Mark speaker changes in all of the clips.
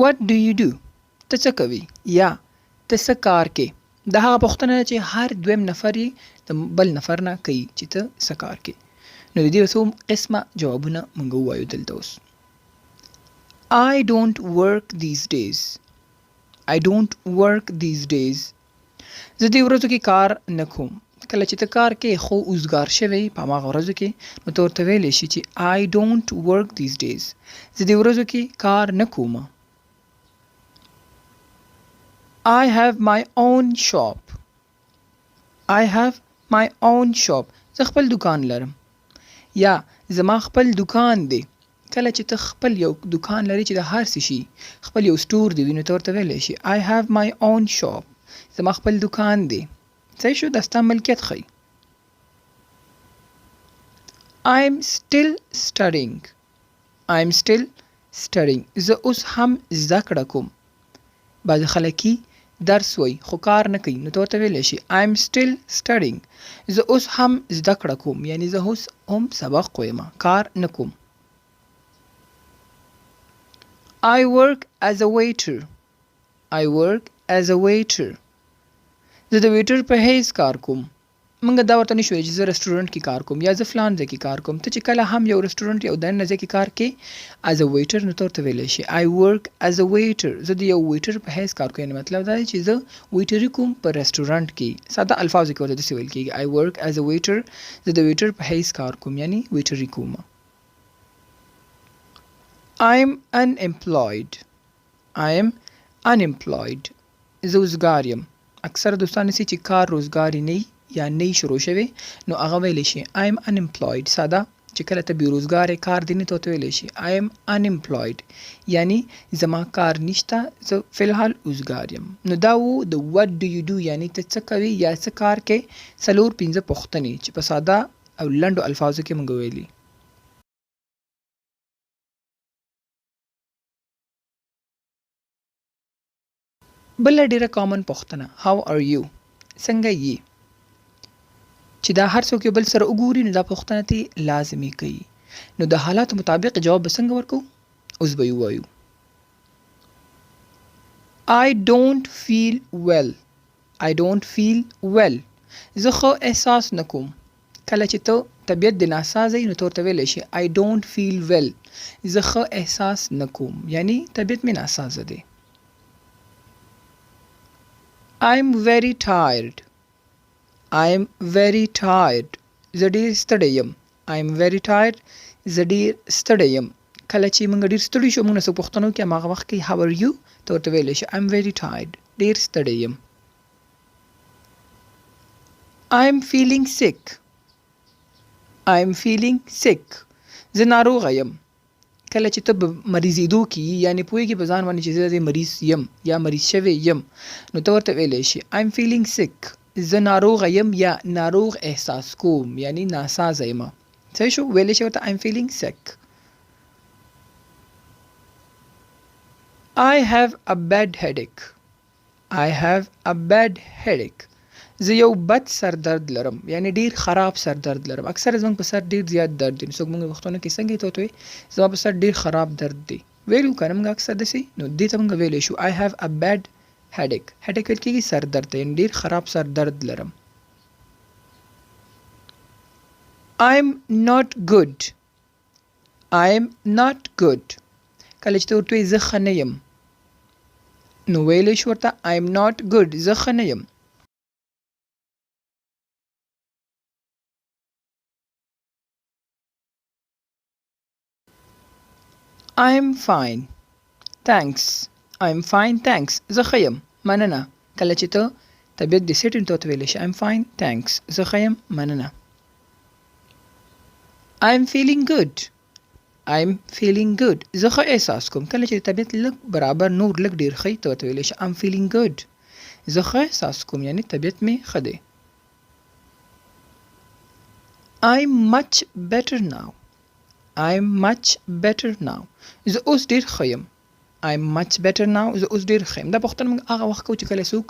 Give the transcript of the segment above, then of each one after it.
Speaker 1: what do you do ته څه کوي یا ته څه کار کې دا هغه پوښتنه ده چې هر دویم نفر یې د بل نفر نه کوي چې ته څه کار کې نو د دې څو قسمه جوابونه موږ ووایو دلته اوس I don't work these days I don't work these days زه دې ورځو کې کار نه کوم کله چې ته کار کې خو اوزګار شوی په هغه ورځو کې نو ته ورته ویلی شي چې I don't work these days زه دې ورځو کې کار نه کوم I have my own shop I have my own shop زه خپل دکان لرم یا زما خپل دکان دی کله چې ته خپل یو دکان لري چې د هر څه شي خپل یو سټور دی نو ته ورته ویلی شي I have my own shop زما خپل دکان دی صحیح شو دا ستا ملکیت ښیي I'm still studying I'm still studying زه اوس هم زده کړه کوم بعضې خلک درس وایي خو کار نه کوي نو ته ورته ویلی شي I'm still studying زه اوس هم زده کړه کوم یعنی زه اوس هم سبق وایم کار نه کوم I work as a waiter I work as a waiter زه د ویټر په حیث کار کوم موږ دا ورته نشو چې زه رسټورنټ کې کار کوم یا زه فلان ځای کې کار کوم ته چې کله هم یو رسټورنټ یو دننه ځای کې کار کې as a waiter نو ته ورته ویلی شي I work as a waiter زه د یو ویټر په حیث کار کوم مطلب دا دی چې زه ویټري کوم په رسټورنټ کې ساده الفاظو کې ورته داسې ویل کېږي I work as a waiter زه د ویټر په حیث کار کوم یعنی ویټري کوم I'm unemployed I am unemployed زه اوزګار یم اکثر دوستان نسی چې کار روزګار نه یا نه شروع شوی نو هغه ویلی شي I am unemployed ساده چې کله ته بیروزګار کار دی نه ته ویلی شي I am unemployed یعنی زما کار نشته زه فی الحال اوزګار یم نو دا و د what do you do یعنی ته څه کوي یا څه کار کې څلور پنځه پوښتنې چې په ساده او لنډو الفاظو کې موږ ویلي بله ډیره کامن پوښتنه how are you څنګه یې چې دا هر څوک یو بل سره وګوري نو دا پوښتنه ته لازمي کوي نو د حالاتو مطابق جواب به څنګه ورکو اوس به یې ووایو I don't feel well I don't feel well زه ښه احساس نه کوم کله چې ته طبیعت د ناسازه وي نو ته ورته ویلی شي I don't feel well زه ښه احساس نه کوم یعنی طبیعت مې ناسازه دی I'm very tired I'm very tired زه ډیر ستړی یم I'm very tired زه ډیر ستړی یم کله چې موږ ډیر ستړي شو موږ نه څه پوښتنه وکړو هماغه وخت کې how are you ته ورته ویلی شي I'm very tired ډیر ستړی یم I'm feeling sick I'm feeling sick زه ناروغه یم کله چې ته مریضېدو کې یعنی پوهېږي په ځان باندې چې زه مریض یم یا مریض شوی یم نو ته ورته ویلی شي I'm feeling sick زه ناروغه یم یا ناروغ احساس کوم یعنی ناسازه یم صحیح شو ویلی شي ورته I'm feeling sick I have a bad headache I have a bad headache زه یو بد سر درد لرم یعنی ډیر خراب سر درد لرم اکثر زموږ په سر ډیر زیات درد دی څوک موږ وختونه کې څنګه ته وایي زما په سر ډیر خراب درد دی ویلو کنه موږ اکثر داسې نو دې ته موږ ویلی شو I have a bad headache headache ویل کېږي سر درد ته یعنی ډیر خراب سر درد لرم I'm not good I'm not good کله چې ته ورته وایي زه ښه نه یم نو ویلی شو ورته I'm not good زه ښه نه یم I'm fine thanks I'm fine thanks زه ښه یم مننه کله چې ته طبیعت دې سیټ ته ورته ویلی شي I'm fine thanks زه ښه یم مننه I'm feeling good I'm feeling good زه ښه احساس کوم کله چې طبیعت لږ برابر نور لږ ډیر ښه ته ورته ویلی شي I'm feeling good زه ښه احساس کوم یعنی طبیعت مې ښه دی I'm much better now I'm much better now زه اوس ډیر ښه یم I'm much better now زه اوس ډیر ښه یم دا پوښتنه موږ هغه وخت کوو چې کله څوک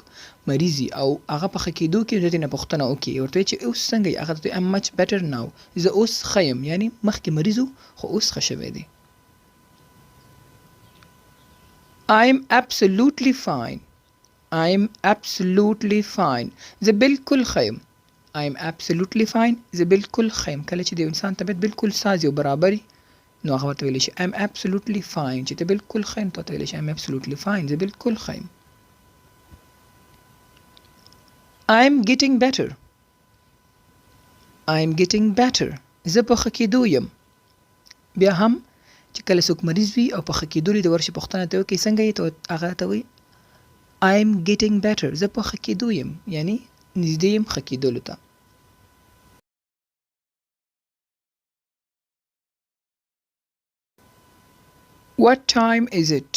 Speaker 1: مریض وي او هغه په ښه کېدو کې د دې نه پوښتنه وکړي ورته وایي چې اوس څنګه یې هغه ته I'm much better now زه اوس ښه یم یعنی مخکې مریض و خو اوس ښه شوی دی I'm absolutely fine. I'm absolutely fine. زه بالکل ښه یم. I'm absolutely fine. زه بالکل ښه یم. کله چې د انسان طبیعت بالکل ساز او برابري نو هغه ورته ویلی شي I'm absolutely fine. چې ته بالکل ښه یم ته ورته ویلی شي I'm absolutely fine. زه بالکل ښه یم. I'm getting better. I'm getting better. زه په ښه کېدو یم. بیا هم چې کله څوک مریض وي او په ښه کېدو د ورشي پوښتنه ته وکړي څنګه یې ته هغه ته وایي I'm getting better. زه په ښه کېدو یم یعنی نږدې یم ښه کېدلو ته. What time is it?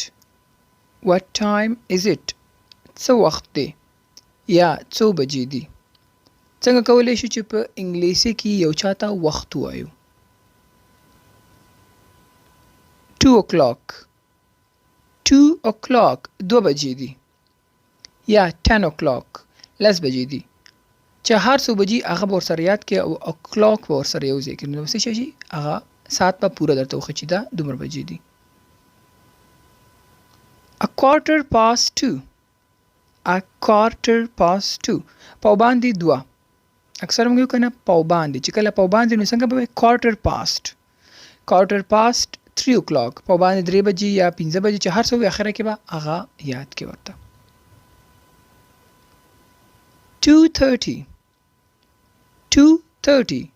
Speaker 1: What time is it? څه وخت دی یا څو بجې دي. څنګه کولی شو چې په انګلیسي کې یو چاته وخت ووایو. 2 o'clock. 2 o'clock 2 بجې دي یا 10 o'clock 10 بجې دي. چې هر څو بجې هغه به ورسره یاد کړي او o'clock به ورسره یو ځای کړي نو څه شي هغه ساعت به پوره درته وښیي چې دا دومره بجې دي. A quarter past 2. A quarter past 2. پاوباندې 2. اکثر موږ یو کنه پاوباندې چې کله پاوباندې نو څنګه به quarter past. quarter past 3 o'clock پاوباندې 3 بجې یا 5 بجې چې هر څه وي اخره کې به هغه یاد کې ورته. 2:30. 2:30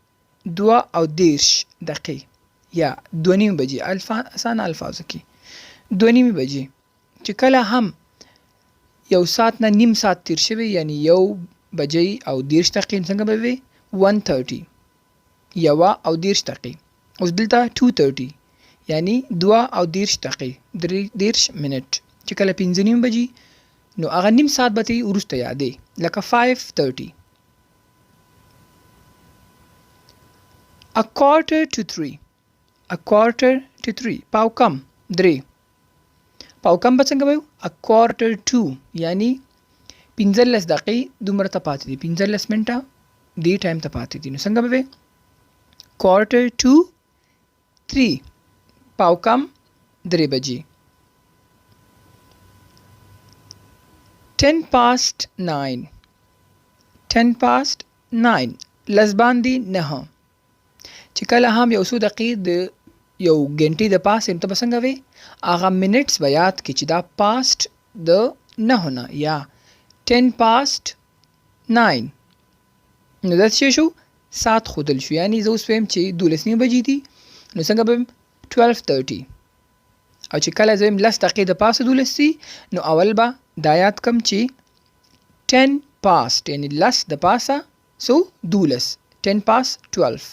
Speaker 1: 2 او 10 دقیقې یا 2:30 بجې آسان الفاظو کې 2:30 بجې چې کله هم یو ساعت نه نیم ساعت تیر شوی یعنی 1 بجې او 10 دقیقې څنګه به وي 1:30 1 او 10 دقیقې. اوس دلته 2:30 یعنی 2 او 10 دقیقې 30 منټ چې کله 5:30 بجې نو هغه نیم ساعت به ته وروسته یادې لکه 5:30. A quarter to 3. A quarter to 3 پاو کم 3 پاو کم به څنګه وایو A quarter to یعنی 15 دقیقې دومره ته پاتې دي 15 منټه دې ټایم ته پاتې دي نو څنګه به وي quarter to 3 پاو کم 3 بجې. 10 past 9. 10 past 9 لس باندې 9 چې کله هم یو څو دقیقې د یو غنټې د پاسه ته به څنګه وي هغه منټس به یاد کړي چې دا پاست د 9 نه یا 10 past 9 نو دا څه شو ساعت ښودل شو یعنی زه اوس وایم چې 12 بجې دي نو څنګه به 12:30 او چې کله زه وایم لس دقیقې د پاسه 12 دي نو اول به دا یاد کم چې 10 past یعنی لس د پاسه سو 12 10 past 12